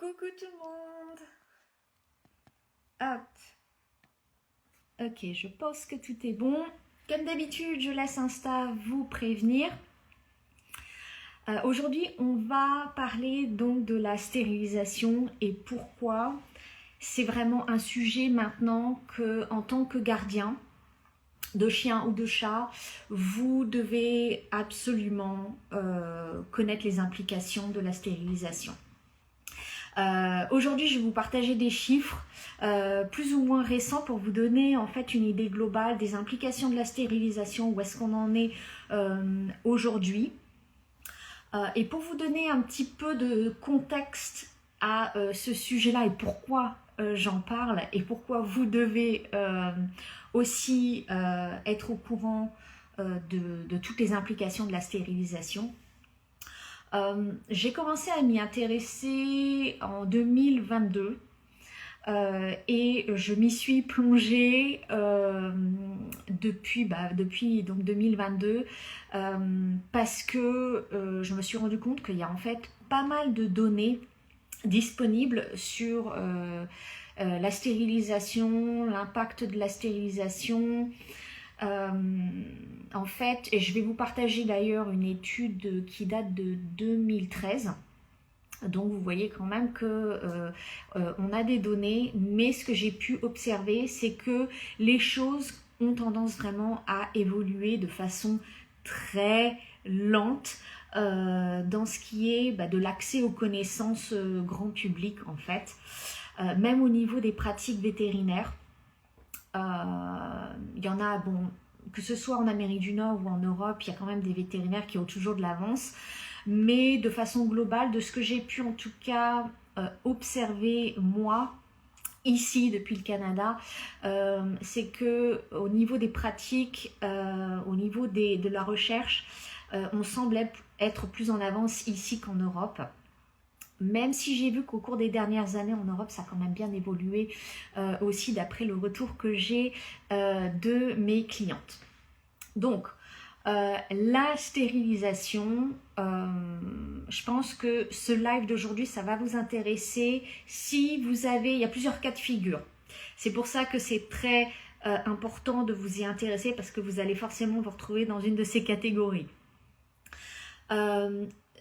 Coucou tout le monde. Hop. Ok, je pense que tout est bon. Comme d'habitude, je laisse Insta vous prévenir. Aujourd'hui, on va parler donc de la stérilisation et pourquoi c'est vraiment un sujet maintenant que, en tant que gardien de chien ou de chat, vous devez absolument connaître les implications de la stérilisation. Aujourd'hui, je vais vous partager des chiffres plus ou moins récents pour vous donner en fait une idée globale des implications de la stérilisation, où est-ce qu'on en est aujourd'hui. Et pour vous donner un petit peu de contexte à ce sujet-là et pourquoi j'en parle et pourquoi vous devez aussi être au courant de toutes les implications de la stérilisation. J'ai commencé à m'y intéresser en 2022 et je m'y suis plongée depuis donc 2022 parce que je me suis rendu compte qu'il y a en fait pas mal de données disponibles sur la stérilisation, l'impact de la stérilisation. En fait, et je vais vous partager d'ailleurs une étude qui date de 2013. Donc vous voyez quand même que on a des données, mais ce que j'ai pu observer, c'est que les choses ont tendance vraiment à évoluer de façon très lente dans ce qui est de l'accès aux connaissances grand public en fait, même au niveau des pratiques vétérinaires. Il y en a, bon, que ce soit en Amérique du Nord ou en Europe, il y a quand même des vétérinaires qui ont toujours de l'avance. Mais de façon globale, de ce que j'ai pu en tout cas observer moi, ici depuis le Canada, c'est que au niveau des pratiques, au niveau de la recherche, on semble être plus en avance ici qu'en Europe. Même si j'ai vu qu'au cours des dernières années en Europe, ça a quand même bien évolué aussi d'après le retour que j'ai de mes clientes. Donc, la stérilisation, je pense que ce live d'aujourd'hui, ça va vous intéresser si vous avez, il y a plusieurs cas de figure. C'est pour ça que c'est très important de vous y intéresser parce que vous allez forcément vous retrouver dans une de ces catégories.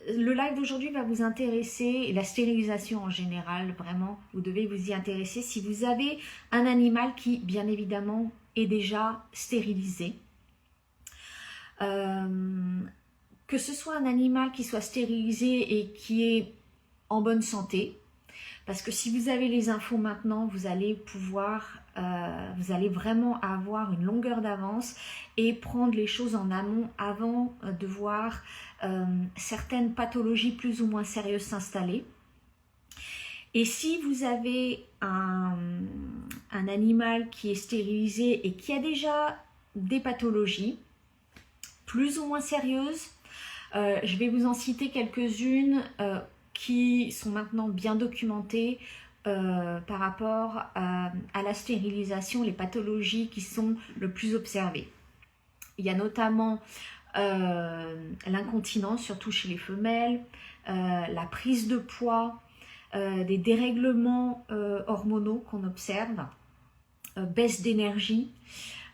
Le live d'aujourd'hui va vous intéresser, et la stérilisation en général, vraiment, vous devez vous y intéresser si vous avez un animal qui, bien évidemment, est déjà stérilisé. Que ce soit un animal qui soit stérilisé et qui est en bonne santé, parce que si vous avez les infos maintenant, vous allez pouvoir, vous allez vraiment avoir une longueur d'avance et prendre les choses en amont avant de voir certaines pathologies plus ou moins sérieuses s'installer. Et si vous avez un animal qui est stérilisé et qui a déjà des pathologies plus ou moins sérieuses, je vais vous en citer quelques-unes qui sont maintenant bien documentées par rapport à la stérilisation, les pathologies qui sont le plus observées. Il y a notamment l'incontinence, surtout chez les femelles, la prise de poids, des dérèglements hormonaux qu'on observe, baisse d'énergie,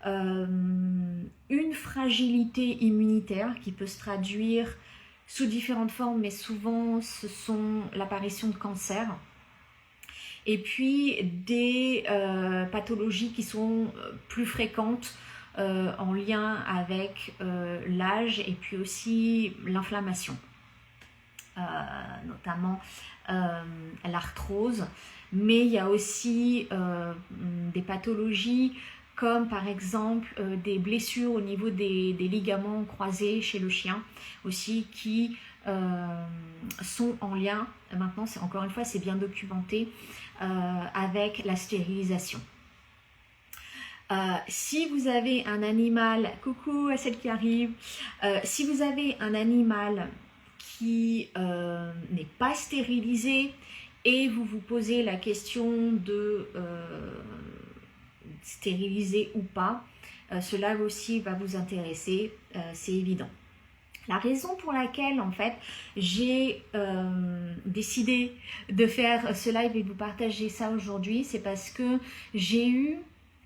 une fragilité immunitaire qui peut se traduire sous différentes formes, mais souvent ce sont l'apparition de cancers. Et puis des pathologies qui sont plus fréquentes en lien avec l'âge et puis aussi l'inflammation, notamment l'arthrose. Mais il y a aussi des pathologies comme par exemple des blessures au niveau des ligaments croisés chez le chien aussi qui sont en lien, maintenant encore une fois c'est bien documenté, avec la stérilisation. Si vous avez un animal, coucou à celle qui arrive, si vous avez un animal qui n'est pas stérilisé et vous vous posez la question de stérilisé ou pas, cela aussi va vous intéresser, c'est évident. La raison pour laquelle en fait j'ai décidé de faire ce live et de vous partager ça aujourd'hui, c'est parce que j'ai eu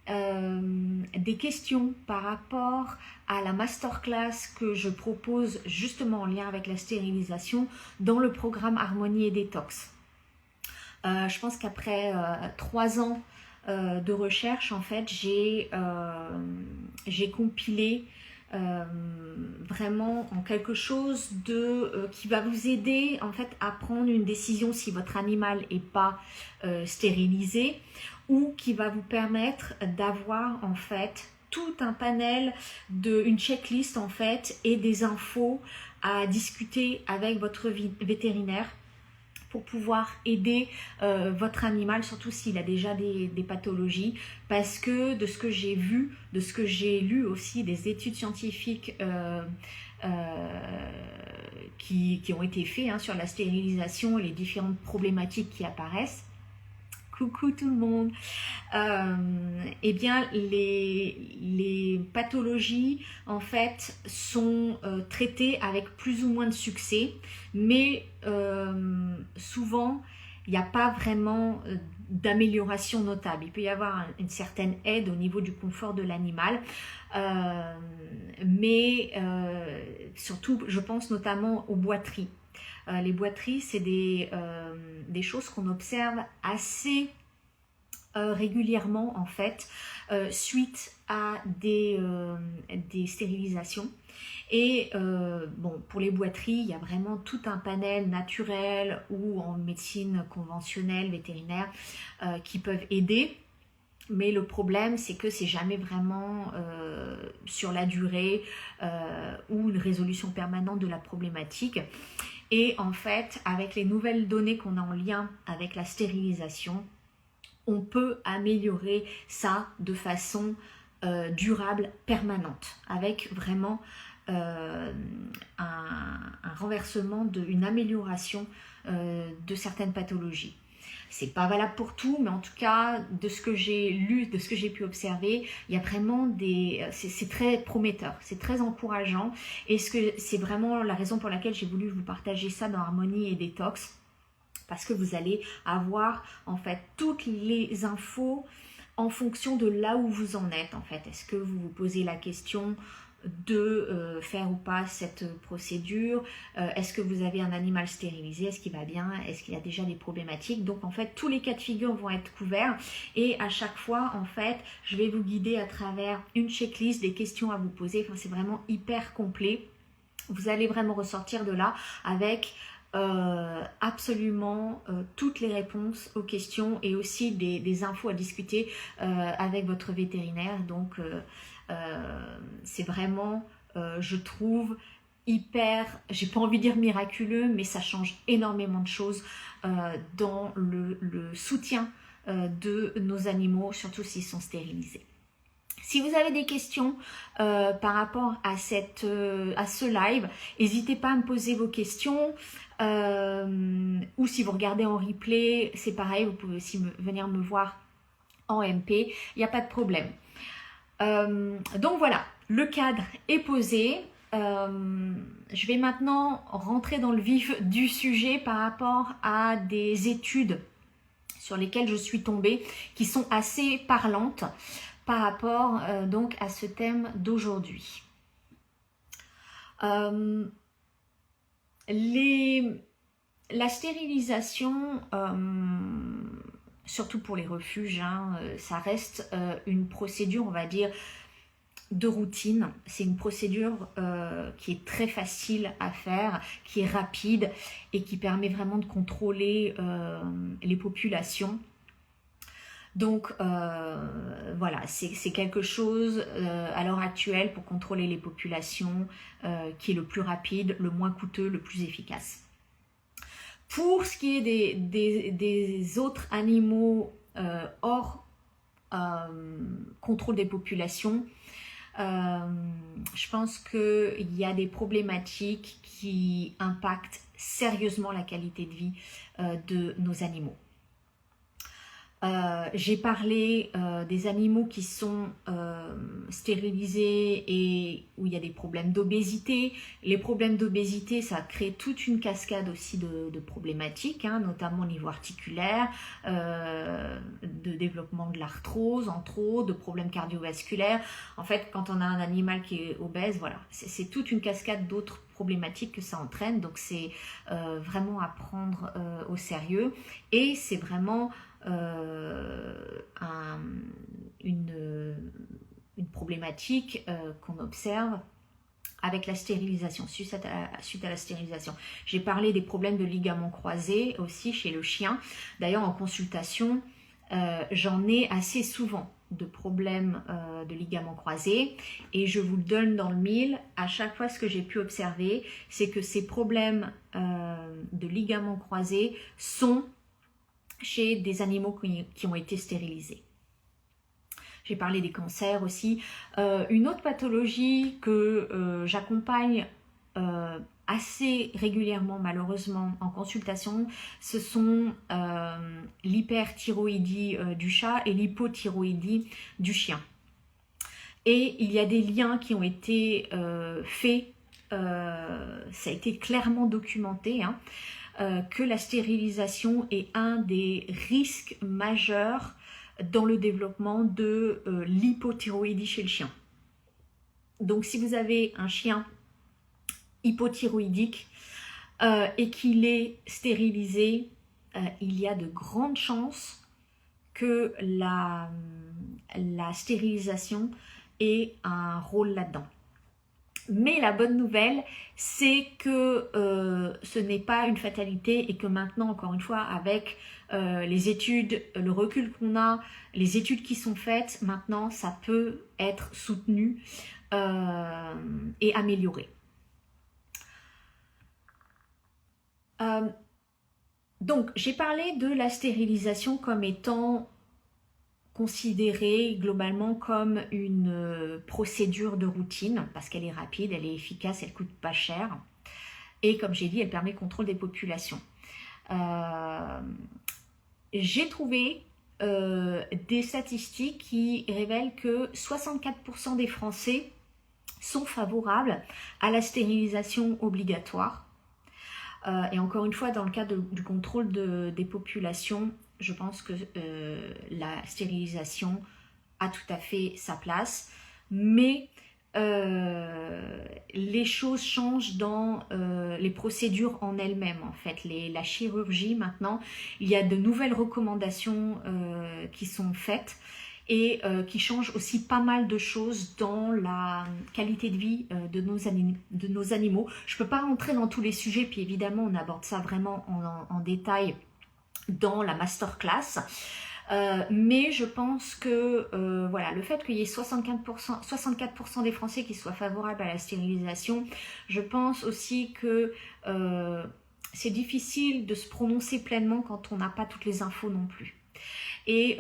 des questions par rapport à la masterclass que je propose justement en lien avec la stérilisation dans le programme Harmonie et Détox. Je pense qu'après 3 ans de recherche, en fait, j'ai compilé vraiment en quelque chose qui va vous aider en fait à prendre une décision si votre animal n'est pas stérilisé, ou qui va vous permettre d'avoir en fait tout un panel, une checklist en fait et des infos à discuter avec votre vétérinaire pour pouvoir aider votre animal, surtout s'il a déjà des pathologies, parce que de ce que j'ai vu, de ce que j'ai lu aussi, des études scientifiques qui ont été faites sur la stérilisation et les différentes problématiques qui apparaissent. Coucou tout le monde. Eh bien, les pathologies en fait sont traitées avec plus ou moins de succès, mais souvent il n'y a pas vraiment d'amélioration notable. Il peut y avoir une certaine aide au niveau du confort de l'animal, mais surtout je pense notamment aux boiteries. Les boiteries, c'est des choses qu'on observe assez régulièrement en fait suite à des stérilisations. Et bon, pour les boiteries, il y a vraiment tout un panel naturel ou en médecine conventionnelle, vétérinaire, qui peuvent aider. Mais le problème, c'est que c'est jamais vraiment sur la durée ou une résolution permanente de la problématique. Et en fait, avec les nouvelles données qu'on a en lien avec la stérilisation, on peut améliorer ça de façon durable, permanente, avec vraiment un renversement, une amélioration de certaines pathologies. C'est pas valable pour tout, mais en tout cas, de ce que j'ai lu, de ce que j'ai pu observer, il y a vraiment c'est très prometteur, c'est très encourageant. Et c'est vraiment la raison pour laquelle j'ai voulu vous partager ça dans Harmonie et Détox, parce que vous allez avoir en fait toutes les infos en fonction de là où vous en êtes en fait. Est-ce que vous vous posez la question de faire ou pas cette procédure, est-ce que vous avez un animal stérilisé, est-ce qu'il va bien, est-ce qu'il y a déjà des problématiques. Donc en fait tous les cas de figure vont être couverts, et à chaque fois en fait je vais vous guider à travers une checklist, des questions à vous poser. Enfin, c'est vraiment hyper complet. Vous allez vraiment ressortir de là avec absolument toutes les réponses aux questions, et aussi des infos à discuter avec votre vétérinaire. Donc c'est vraiment, je trouve, hyper, j'ai pas envie de dire miraculeux, mais ça change énormément de choses dans le soutien de nos animaux, surtout s'ils sont stérilisés. Si vous avez des questions par rapport à ce live, n'hésitez pas à me poser vos questions, ou si vous regardez en replay, c'est pareil, vous pouvez aussi venir me voir en MP, il n'y a pas de problème. Donc voilà, le cadre est posé. Je vais maintenant rentrer dans le vif du sujet par rapport à des études sur lesquelles je suis tombée, qui sont assez parlantes par rapport donc à ce thème d'aujourd'hui. La stérilisation, surtout pour les refuges, ça reste une procédure, on va dire, de routine. C'est une procédure qui est très facile à faire, qui est rapide et qui permet vraiment de contrôler les populations. Donc voilà, c'est quelque chose à l'heure actuelle pour contrôler les populations qui est le plus rapide, le moins coûteux, le plus efficace. Pour ce qui est des autres animaux hors contrôle des populations, je pense qu'il y a des problématiques qui impactent sérieusement la qualité de vie de nos animaux. J'ai parlé des animaux qui sont stérilisés et où il y a des problèmes d'obésité. Les problèmes d'obésité, ça crée toute une cascade aussi de problématiques, hein, notamment au niveau articulaire, de développement de l'arthrose, entre autres, de problèmes cardiovasculaires. En fait, quand on a un animal qui est obèse, voilà, c'est toute une cascade d'autres problématiques que ça entraîne. Donc c'est vraiment à prendre au sérieux. Et c'est vraiment une problématique qu'on observe avec la stérilisation, suite à la stérilisation. J'ai parlé des problèmes de ligaments croisés aussi chez le chien. D'ailleurs, en consultation, j'en ai assez souvent de problèmes de ligaments croisés et je vous le donne dans le mille. À chaque fois, ce que j'ai pu observer, c'est que ces problèmes de ligaments croisés sont chez des animaux qui ont été stérilisés. J'ai parlé des cancers aussi. Une autre pathologie que j'accompagne assez régulièrement, malheureusement, en consultation, ce sont l'hyperthyroïdie du chat et l'hypothyroïdie du chien. Et il y a des liens qui ont été faits, ça a été clairement documenté, hein, que la stérilisation est un des risques majeurs dans le développement de l'hypothyroïdie chez le chien. Donc si vous avez un chien hypothyroïdique et qu'il est stérilisé, il y a de grandes chances que la stérilisation ait un rôle là-dedans. Mais la bonne nouvelle, c'est que ce n'est pas une fatalité et que maintenant, encore une fois, avec les études, le recul qu'on a, les études qui sont faites, maintenant, ça peut être soutenu et amélioré. Donc, j'ai parlé de la stérilisation comme étant considérée globalement comme une procédure de routine parce qu'elle est rapide, elle est efficace, elle coûte pas cher et comme j'ai dit, elle permet le contrôle des populations. J'ai trouvé des statistiques qui révèlent que 64% des Français sont favorables à la stérilisation obligatoire. Et encore une fois, dans le cadre du contrôle des populations, je pense que la stérilisation a tout à fait sa place, mais les choses changent dans les procédures en elles-mêmes, en fait. La chirurgie, maintenant, il y a de nouvelles recommandations qui sont faites et qui changent aussi pas mal de choses dans la qualité de vie de nos animaux. Je ne peux pas rentrer dans tous les sujets, puis évidemment, on aborde ça vraiment en détail dans la masterclass. Mais je pense que voilà, le fait qu'il y ait 64% des Français qui soient favorables à la stérilisation, je pense aussi que c'est difficile de se prononcer pleinement quand on n'a pas toutes les infos non plus. Et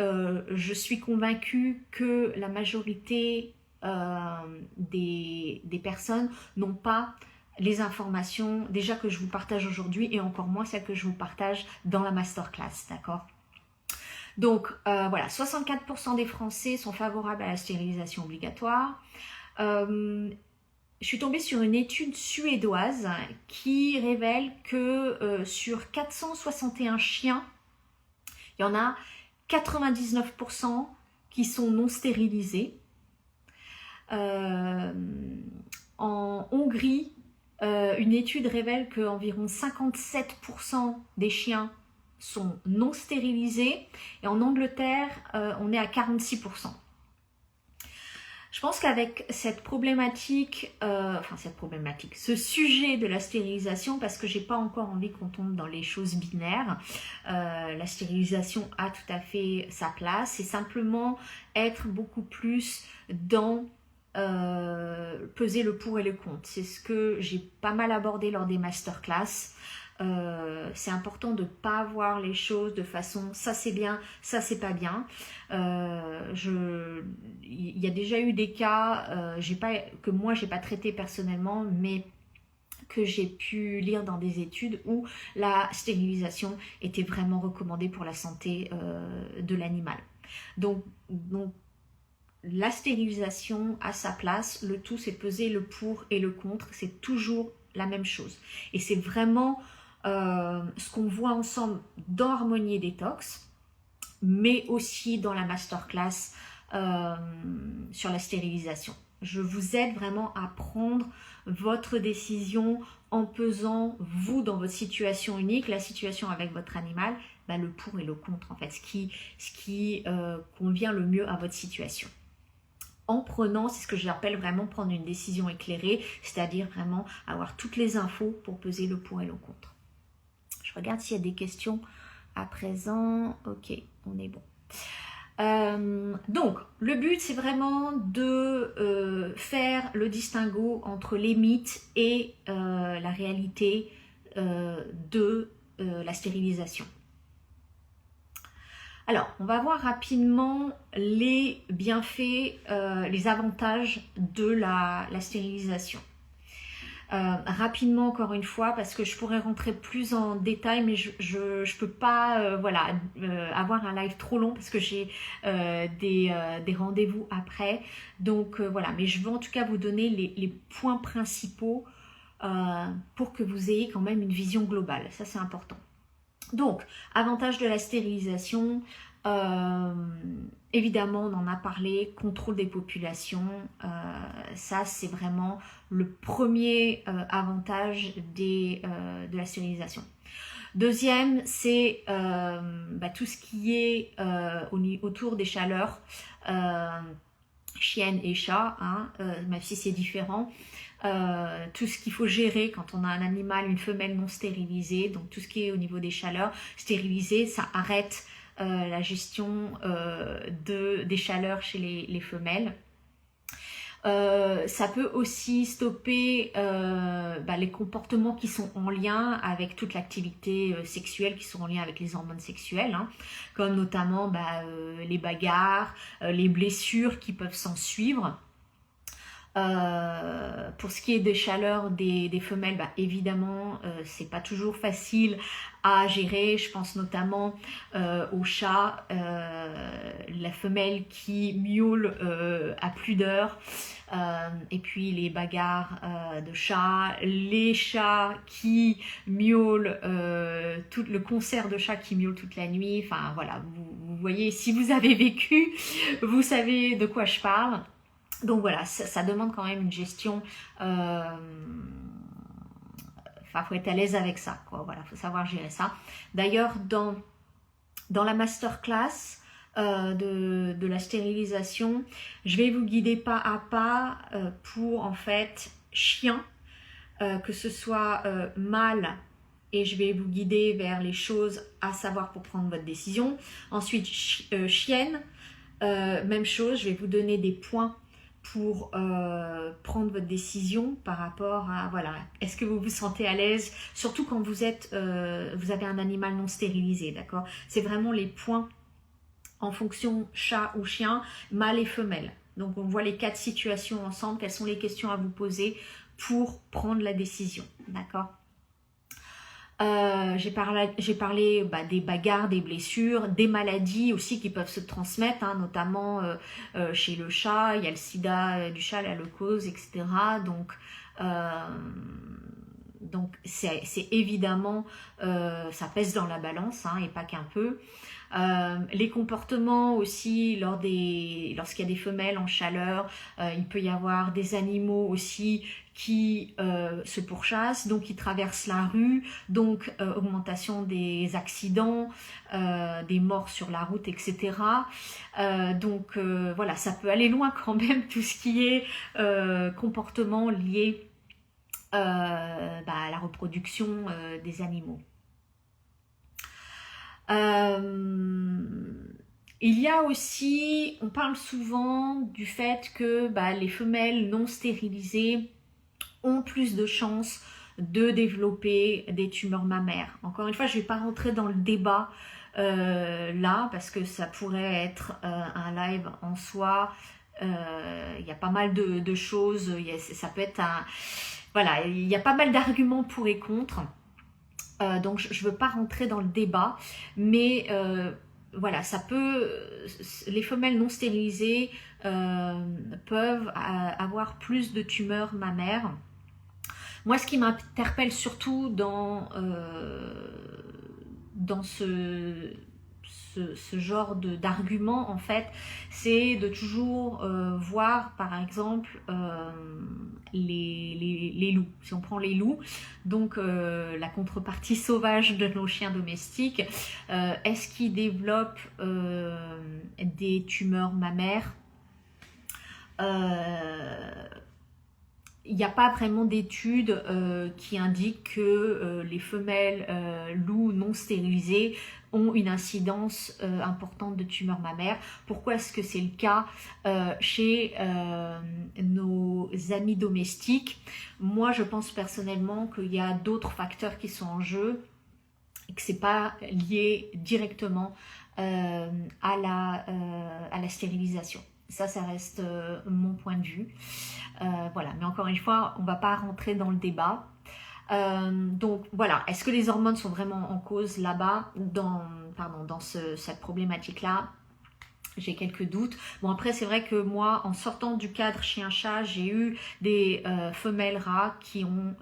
je suis convaincue que la majorité des personnes n'ont pas les informations déjà que je vous partage aujourd'hui et encore moins celles que je vous partage dans la masterclass, d'accord ? Donc voilà, 64% des Français sont favorables à la stérilisation obligatoire. Je suis tombée sur une étude suédoise qui révèle que sur 461 chiens, il y en a 99% qui sont non stérilisés. En Hongrie, une étude révèle qu'environ 57% des chiens sont non stérilisés et en Angleterre, on est à 46%. Je pense qu'avec cette problématique, ce sujet de la stérilisation, parce que j'ai pas encore envie qu'on tombe dans les choses binaires, la stérilisation a tout à fait sa place. C'est simplement être beaucoup plus dans peser le pour et le contre. C'est ce que j'ai pas mal abordé lors des masterclass. C'est important de ne pas voir les choses de façon ça c'est bien, ça c'est pas bien. Il y a déjà eu des cas que moi j'ai pas traité personnellement, mais que j'ai pu lire dans des études où la stérilisation était vraiment recommandée pour la santé de l'animal. Donc, la stérilisation a sa place, le tout c'est peser le pour et le contre, c'est toujours la même chose. Et c'est vraiment ce qu'on voit ensemble dans Harmonie et Détox, mais aussi dans la masterclass sur la stérilisation. Je vous aide vraiment à prendre votre décision en pesant, vous, dans votre situation unique, la situation avec votre animal, bah, le pour et le contre, en fait, ce qui convient le mieux à votre situation. En prenant, c'est ce que j'appelle vraiment prendre une décision éclairée, c'est-à-dire vraiment avoir toutes les infos pour peser le pour et le contre. Je regarde s'il y a des questions à présent. Ok, on est bon. Donc, le but, c'est vraiment de faire le distinguo entre les mythes et la réalité de la stérilisation. Alors, on va voir rapidement les bienfaits, les avantages de la stérilisation. Rapidement, encore une fois, parce que je pourrais rentrer plus en détail, mais je peux pas voilà, avoir un live trop long parce que j'ai des rendez-vous après. Donc voilà, mais je veux en tout cas vous donner les points principaux pour que vous ayez quand même une vision globale. Ça, c'est important. Donc, avantage de la stérilisation, évidemment, on en a parlé, contrôle des populations, ça c'est vraiment le premier avantage de la stérilisation. Deuxième, c'est tout ce qui est autour des chaleurs, chiennes et chats, hein, même si c'est différent. Tout ce qu'il faut gérer quand on a un animal, une femelle non stérilisée, donc tout ce qui est au niveau des chaleurs, stérilisé, ça arrête la gestion des chaleurs chez les femelles. Ça peut aussi stopper les comportements qui sont en lien avec toute l'activité sexuelle, qui sont en lien avec les hormones sexuelles, hein, comme notamment les bagarres, les blessures qui peuvent s'en suivre. Pour ce qui est des chaleurs des femelles, évidemment, c'est pas toujours facile à gérer. Je pense notamment aux chats, la femelle qui miaule à plus d'heures, et puis les bagarres de chats, les chats qui miaulent, tout le concert de chats qui miaulent toute la nuit. Enfin voilà, vous voyez, si vous avez vécu, vous savez de quoi je parle. Donc voilà, ça demande quand même une gestion, faut être à l'aise avec ça, quoi. Voilà, faut savoir gérer ça. D'ailleurs, dans la masterclass de la stérilisation, je vais vous guider pas à pas pour en fait chien, que ce soit mâle, et je vais vous guider vers les choses à savoir pour prendre votre décision. Ensuite, chienne, même chose, je vais vous donner des points pour prendre votre décision par rapport à, voilà, est-ce que vous vous sentez à l'aise, surtout quand vous avez un animal non stérilisé, d'accord? C'est vraiment les points en fonction chat ou chien, mâle et femelle. Donc on voit les 4 situations ensemble, quelles sont les questions à vous poser pour prendre la décision, d'accord? J'ai parlé des bagarres, des blessures, des maladies aussi qui peuvent se transmettre, hein, notamment chez le chat, il y a le sida du chat, la leucose, etc. Donc c'est évidemment, ça pèse dans la balance, hein, et pas qu'un peu. Les comportements aussi, lorsqu'il y a des femelles en chaleur, il peut y avoir des animaux aussi qui se pourchassent, donc qui traversent la rue, donc augmentation des accidents, des morts sur la route, etc. Donc voilà, ça peut aller loin quand même, tout ce qui est comportement lié à la reproduction des animaux. Il y a aussi, on parle souvent du fait que les femelles non stérilisées ont plus de chances de développer des tumeurs mammaires. Encore une fois, je ne vais pas rentrer dans le débat là, parce que ça pourrait être un live en soi. Il y a pas mal de choses, ça peut être voilà, il y a pas mal d'arguments pour et contre. Donc je ne veux pas rentrer dans le débat, mais voilà, ça peut, les femelles non stérilisées peuvent avoir plus de tumeurs mammaires. Moi, ce qui m'interpelle surtout dans ce genre d'argument, en fait, c'est de toujours voir, par exemple, les loups. Si on prend les loups, donc la contrepartie sauvage de nos chiens domestiques, est-ce qu'ils développent des tumeurs mammaires? Il n'y a pas vraiment d'études qui indiquent que les femelles loups non stérilisées ont une incidence importante de tumeurs mammaires. Pourquoi est-ce que c'est le cas chez nos amis domestiques? Moi, je pense personnellement qu'il y a d'autres facteurs qui sont en jeu et que ce n'est pas lié directement à la stérilisation. Ça reste mon point de vue. Voilà, mais encore une fois, on ne va pas rentrer dans le débat. Donc voilà, est-ce que les hormones sont vraiment en cause là-bas, dans cette problématique-là? J'ai quelques doutes. Bon, après, c'est vrai que moi, en sortant du cadre chien-chat, j'ai eu des femelles rats qui ont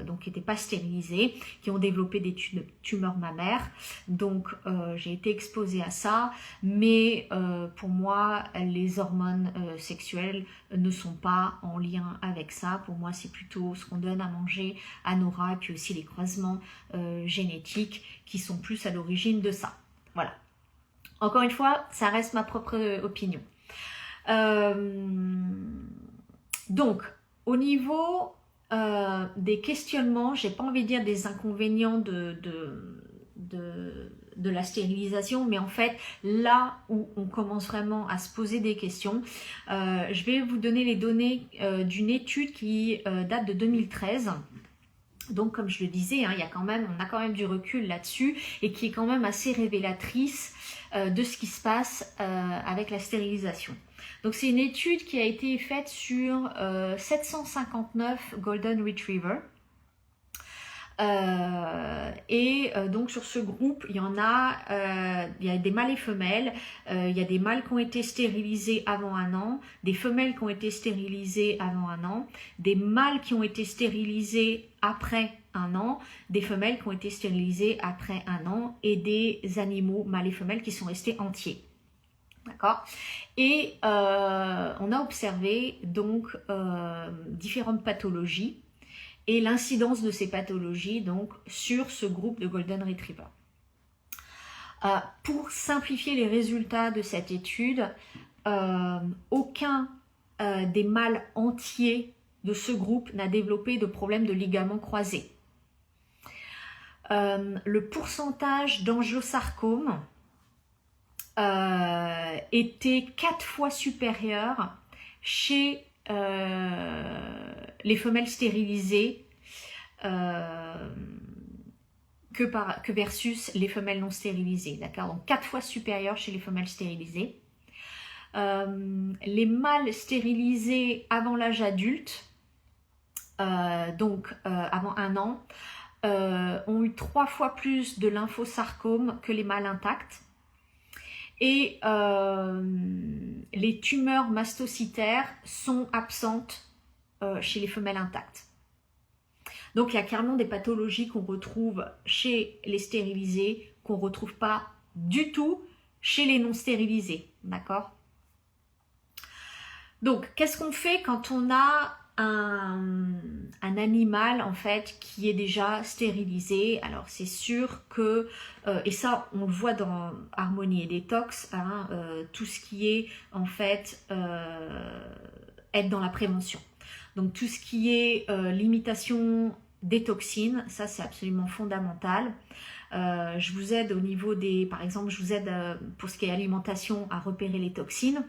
donc n'étaient pas stérilisées, qui ont développé des tumeurs mammaires. Donc, j'ai été exposée à ça. Mais pour moi, les hormones sexuelles ne sont pas en lien avec ça. Pour moi, c'est plutôt ce qu'on donne à manger à nos rats, et puis aussi les croisements génétiques qui sont plus à l'origine de ça. Voilà. Encore une fois, ça reste ma propre opinion. Donc, au niveau des questionnements, j'ai pas envie de dire des inconvénients de la stérilisation, mais en fait, là où on commence vraiment à se poser des questions, je vais vous donner les données d'une étude qui date de 2013. Donc, comme je le disais, hein, on a quand même du recul là-dessus et qui est quand même assez révélatrice de ce qui se passe avec la stérilisation. Donc, c'est une étude qui a été faite sur 759 Golden Retriever. Donc sur ce groupe, il y a des mâles et femelles, il y a des mâles qui ont été stérilisés avant 1 an, des femelles qui ont été stérilisées avant 1 an, des mâles qui ont été stérilisés après 1 an, des femelles qui ont été stérilisées après 1 an et des animaux mâles et femelles qui sont restés entiers. D'accord. Et on a observé donc différentes pathologies et l'incidence de ces pathologies donc sur ce groupe de Golden Retriever. Pour simplifier les résultats de cette étude, aucun des mâles entiers de ce groupe n'a développé de problème de ligaments croisés. Le pourcentage d'angiosarcome était 4 fois supérieur chez les femelles stérilisées que versus les femelles non stérilisées, d'accord? Donc 4 fois supérieur chez les femelles stérilisées. Les mâles stérilisés avant l'âge adulte, donc avant 1 an, ont eu 3 fois plus de lymphosarcome que les mâles intacts. Et les tumeurs mastocytaires sont absentes chez les femelles intactes. Donc il y a clairement des pathologies qu'on retrouve chez les stérilisés, qu'on ne retrouve pas du tout chez les non stérilisés. D'accord? Donc qu'est-ce qu'on fait quand on a un animal en fait qui est déjà stérilisé? Alors c'est sûr que et ça on le voit dans Harmonie et Détox, hein, tout ce qui est en fait être dans la prévention. Donc tout ce qui est limitation des toxines, ça c'est absolument fondamental. Je vous aide au niveau des, par exemple, je vous aide pour ce qui est alimentation à repérer les toxines.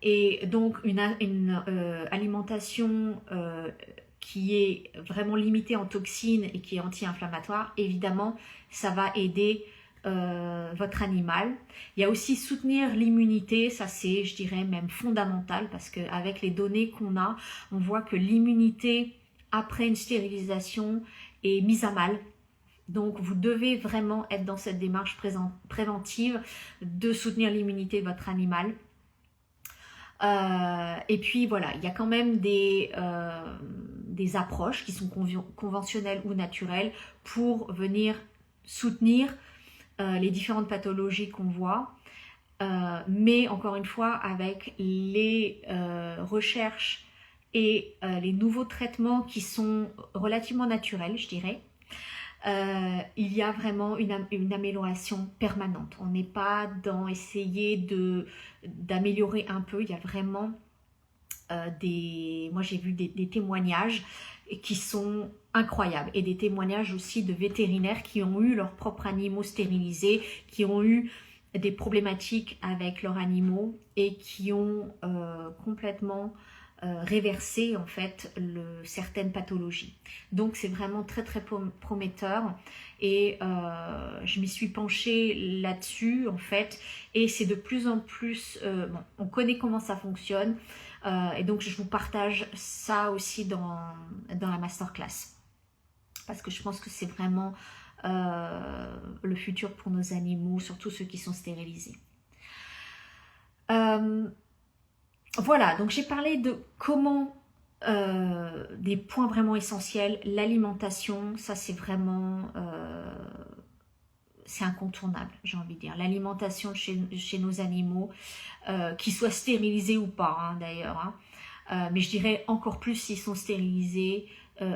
Et donc une alimentation qui est vraiment limitée en toxines et qui est anti-inflammatoire, évidemment, ça va aider votre animal. Il y a aussi soutenir l'immunité, ça c'est, je dirais, même fondamental parce qu'avec les données qu'on a, on voit que l'immunité après une stérilisation est mise à mal. Donc vous devez vraiment être dans cette démarche préventive de soutenir l'immunité de votre animal. Et puis voilà, il y a quand même des approches qui sont conventionnelles ou naturelles pour venir soutenir les différentes pathologies qu'on voit, mais encore une fois avec les recherches et les nouveaux traitements qui sont relativement naturels, je dirais. Il y a vraiment une amélioration permanente. On n'est pas dans essayer d'améliorer un peu. Il y a vraiment moi j'ai vu des témoignages qui sont incroyables et des témoignages aussi de vétérinaires qui ont eu leurs propres animaux stérilisés, qui ont eu des problématiques avec leurs animaux et qui ont complètement réverser en fait certaines pathologies. Donc c'est vraiment très très prometteur et je m'y suis penchée là-dessus en fait et c'est de plus en plus, bon, on connaît comment ça fonctionne et donc je vous partage ça aussi dans la masterclass parce que je pense que c'est vraiment le futur pour nos animaux, surtout ceux qui sont stérilisés. Voilà, donc j'ai parlé de comment, des points vraiment essentiels, l'alimentation, ça c'est vraiment, c'est incontournable, j'ai envie de dire. L'alimentation chez nos animaux, qu'ils soient stérilisés ou pas hein, d'ailleurs, hein. Mais je dirais encore plus s'ils sont stérilisés,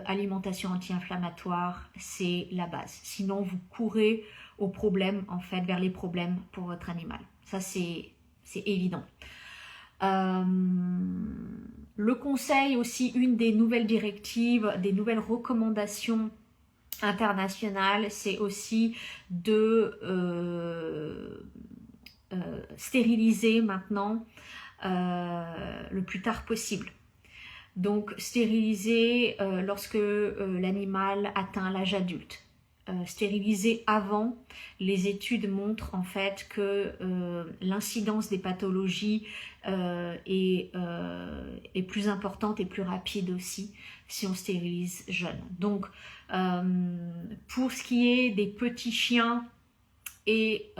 alimentation anti-inflammatoire, c'est la base. Sinon vous courez aux problèmes, en fait, vers les problèmes pour votre animal. Ça c'est évident. Le conseil aussi, une des nouvelles directives, des nouvelles recommandations internationales, c'est aussi de stériliser maintenant le plus tard possible. Donc stériliser lorsque l'animal atteint l'âge adulte. Stériliser avant, les études montrent en fait que l'incidence des pathologies est plus importante et plus rapide aussi si on stérilise jeune. Donc pour ce qui est des petits chiens et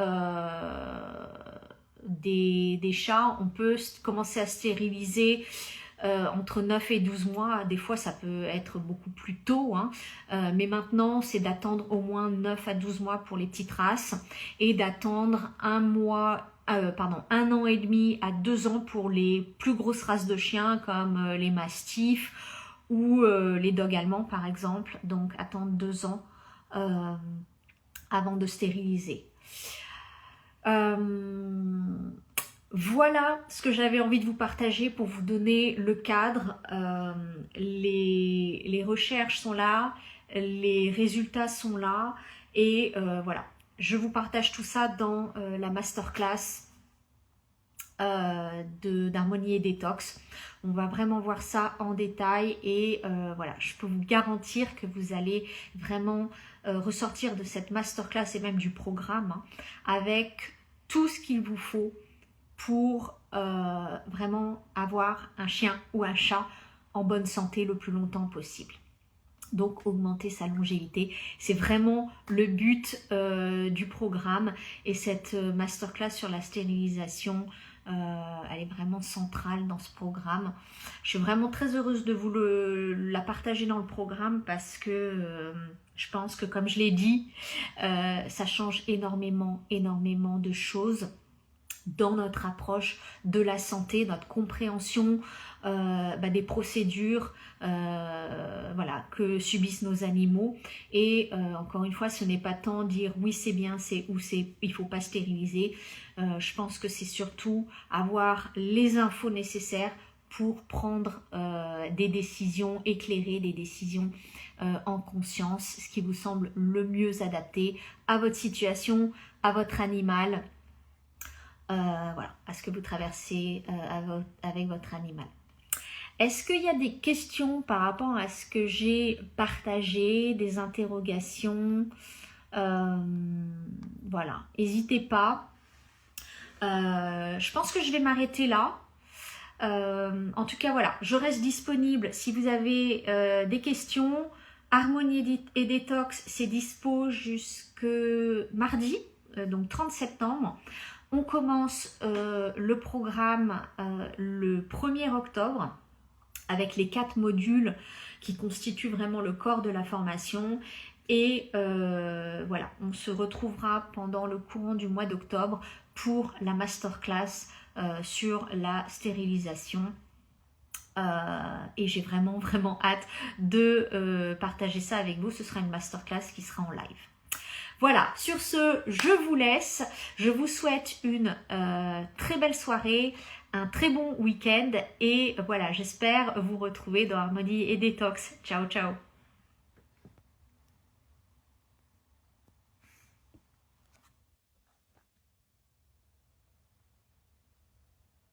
des chats, on peut commencer à stériliser entre 9 et 12 mois, des fois ça peut être beaucoup plus tôt, hein. Mais maintenant c'est d'attendre au moins 9 à 12 mois pour les petites races et d'attendre un an et demi à 2 ans pour les plus grosses races de chiens comme les mastifs ou les dogs allemands par exemple, donc attendre 2 ans avant de stériliser. Voilà ce que j'avais envie de vous partager pour vous donner le cadre. Les recherches sont là, les résultats sont là et voilà. Je vous partage tout ça dans la masterclass d'harmonie et détox. On va vraiment voir ça en détail et voilà, je peux vous garantir que vous allez vraiment ressortir de cette masterclass et même du programme hein, avec tout ce qu'il vous faut pour vraiment avoir un chien ou un chat en bonne santé le plus longtemps possible. Donc augmenter sa longévité, c'est vraiment le but du programme et cette masterclass sur la stérilisation, elle est vraiment centrale dans ce programme. Je suis vraiment très heureuse de vous la partager dans le programme parce que je pense que comme je l'ai dit, ça change énormément de choses dans notre approche de la santé, notre compréhension des procédures voilà, que subissent nos animaux. Et encore une fois, ce n'est pas tant dire oui c'est bien, il faut pas stériliser. Je pense que c'est surtout avoir les infos nécessaires pour prendre des décisions éclairées, des décisions en conscience, ce qui vous semble le mieux adapté à votre situation, à votre animal. Voilà, à ce que vous traversez avec votre animal. Est-ce qu'il y a des questions par rapport à ce que j'ai partagé, des interrogations? Voilà, n'hésitez pas. Je pense que je vais m'arrêter là. En tout cas, voilà, je reste disponible si vous avez des questions. Harmonie et Détox, c'est dispo jusque mardi, donc 30 septembre. On commence le programme le 1er octobre avec les 4 modules qui constituent vraiment le corps de la formation. Et voilà, on se retrouvera pendant le courant du mois d'octobre pour la masterclass sur la stérilisation. Et j'ai vraiment hâte de partager ça avec vous. Ce sera une masterclass qui sera en live. Voilà, sur ce, je vous laisse. Je vous souhaite une très belle soirée, un très bon week-end. Et voilà, j'espère vous retrouver dans Harmonie et Détox. Ciao, ciao.